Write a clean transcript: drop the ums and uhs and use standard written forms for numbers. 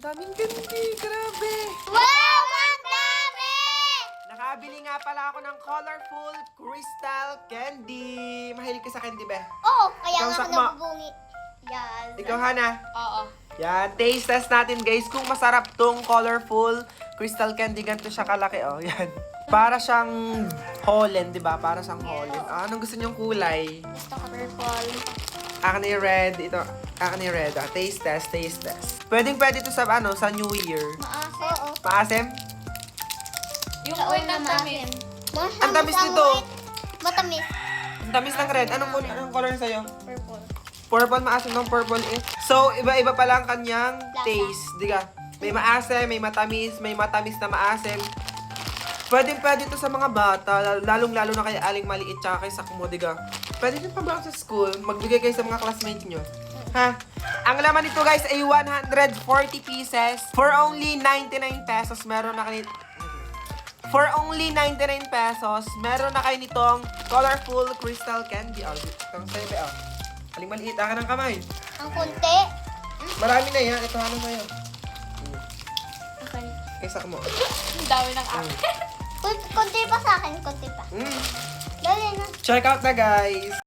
Daming candy, grabe. Wow, ang dami! Nakabili nga pala ako ng colorful crystal candy. Mahilig ka sa candy, be? Oo, kaya Ikaw, nga ako Sakmo. nabubungi. Yes. Ikaw, Hana? Oo. Yan, taste test natin, guys, kung masarap tong colorful crystal candy. Ganito siya kalaki, oh. Yan. Para siyang Holland, di ba? Para siyang Holland. Ah, anong gusto niyong kulay? Gusto ko purple. Akin ni red. Ito, akin ni red. Ah, taste test, taste test. Pwede ito sa, sa New Year. Maasim. Oo. Maasim? Yung Sa white una ang tamis. maasim. Ang tamis nito. Matamis. Ang tamis ng red. Anong color sa'yo? Purple. Purple, maasim ng purple eh. So, iba-iba pala ang kanyang Lasa. taste. Di ka? May maasim, may matamis na maasim. Pwede ito sa mga bata, lalong-lalo na kay Aling Maliit tsaka kay Sakmo, di ka? Pwede din pa ba sa school? Magbigay kayo sa mga classmates nyo. Ha? Ang laman nito, guys, ay 140 pieces. For only 99 pesos, meron na kayo... For only 99 pesos, meron na kayo nitong colorful crystal candy. Oh, itong sebe, oh. Aling Maliit, akin ng kamay. Ang kunti. Marami na yan. Ito, ano sa'yo? Okay. Kay Sakmo. Ang dami ng akin. Kunti pa sa akin, kunti pa. Mm. Dali na. Check out na, guys.